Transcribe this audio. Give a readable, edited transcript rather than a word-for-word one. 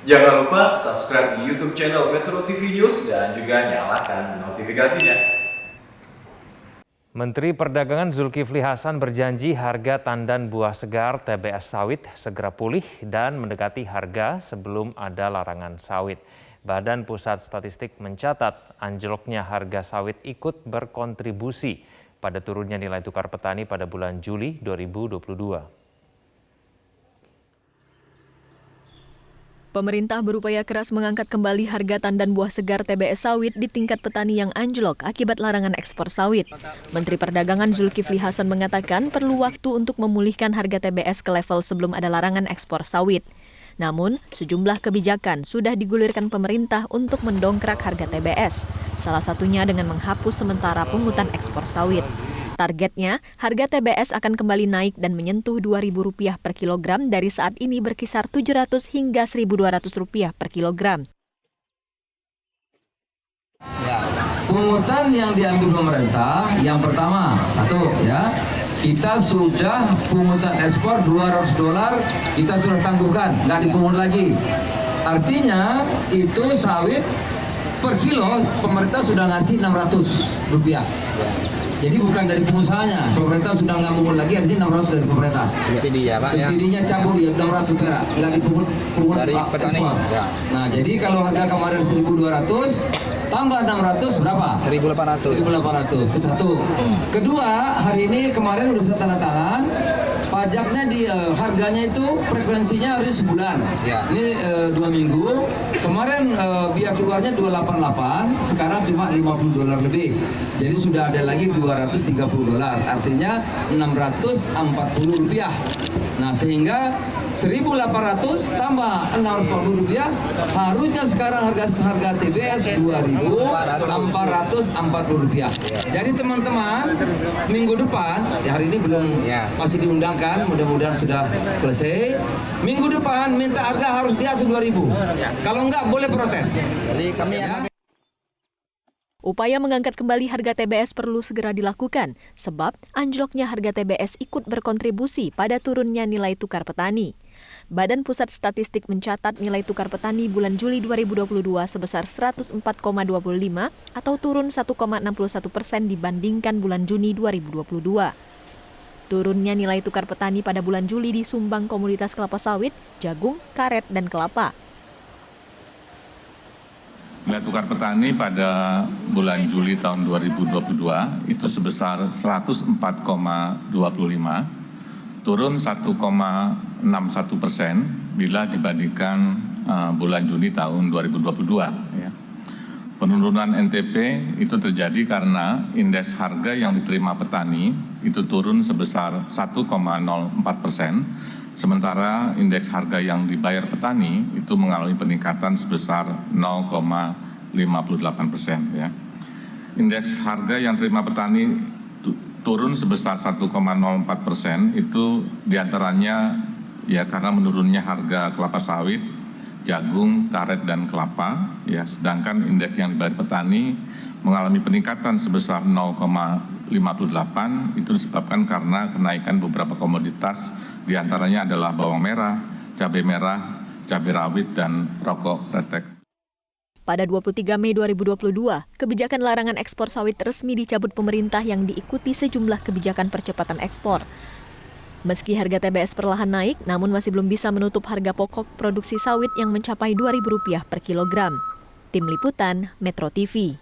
Jangan lupa subscribe di YouTube channel Metro TV News dan juga nyalakan notifikasinya. Menteri Perdagangan Zulkifli Hasan berjanji harga tandan buah segar TBS sawit segera pulih dan mendekati harga sebelum ada larangan sawit. Badan Pusat Statistik mencatat anjloknya harga sawit ikut berkontribusi pada turunnya nilai tukar petani pada bulan Juli 2022. Pemerintah berupaya keras mengangkat kembali harga tandan buah segar TBS sawit di tingkat petani yang anjlok akibat larangan ekspor sawit. Menteri Perdagangan Zulkifli Hasan mengatakan perlu waktu untuk memulihkan harga TBS ke level sebelum ada larangan ekspor sawit. Namun, sejumlah kebijakan sudah digulirkan pemerintah untuk mendongkrak harga TBS, salah satunya dengan menghapus sementara pungutan ekspor sawit. Targetnya, harga TBS akan kembali naik dan menyentuh Rp2.000 per kilogram dari saat ini berkisar Rp700 hingga Rp1.200 per kilogram. Ya, pungutan yang diambil pemerintah, yang pertama, kita sudah pungutan ekspor $200, kita sudah tangguhkan, nggak dipungut lagi. Artinya itu sawit per kilo pemerintah sudah ngasih Rp600. Jadi bukan dari pengusahanya, pemerintah sudah nggak pungut lagi, artinya 600 dari pemerintah. Subsidi ya Pak? Subsidinya cabut ya, 600 perak, nggak dipungut dari petani. Ya. Nah, jadi kalau harga kemarin 1.200, tambah 600 berapa? 1.800. 1.800, itu satu. Kedua, hari ini kemarin udah saya tanda tangan, pajaknya di harganya itu frekuensinya harus sebulan. Ya. Ini 2 minggu. Kemarin biaya keluarnya 288, sekarang cuma $50 lebih. Jadi sudah ada lagi $230, artinya Rp640. Nah, sehingga 1.800 tambah Rp640, harusnya sekarang harga TBS Rp2.440. Jadi teman-teman, minggu depan, hari ini belum masih diundangkan, mudah-mudahan sudah selesai. Minggu depan minta harga harus di atas 2.000. Kalau enggak boleh protes. Jadi kami Upaya mengangkat kembali harga TBS perlu segera dilakukan, sebab anjloknya harga TBS ikut berkontribusi pada turunnya nilai tukar petani. Badan Pusat Statistik mencatat nilai tukar petani bulan Juli 2022 sebesar 104,25 atau turun 1,61% dibandingkan bulan Juni 2022. Turunnya nilai tukar petani pada bulan Juli disumbang komoditas kelapa sawit, jagung, karet, dan kelapa. Nilai tukar petani pada bulan Juli tahun 2022 itu sebesar 104,25, turun 1,61% bila dibandingkan bulan Juni tahun 2022. Ya. Penurunan NTP itu terjadi karena indeks harga yang diterima petani itu turun sebesar 1,04%, sementara indeks harga yang dibayar petani itu mengalami peningkatan sebesar 0,58%. Ya. Indeks harga yang diterima petani turun sebesar 1,04%, itu diantaranya ya karena menurunnya harga kelapa sawit, jagung, karet, dan kelapa. Ya, sedangkan indeks yang dibayar petani mengalami peningkatan sebesar 0,58, itu disebabkan karena kenaikan beberapa komoditas, diantaranya adalah bawang merah, cabai merah, cabai rawit, dan rokok kretek. Pada 23 Mei 2022, kebijakan larangan ekspor sawit resmi dicabut pemerintah yang diikuti sejumlah kebijakan percepatan ekspor. Meski harga TBS perlahan naik, namun masih belum bisa menutup harga pokok produksi sawit yang mencapai Rp2.000 per kilogram. Tim Liputan, Metro TV.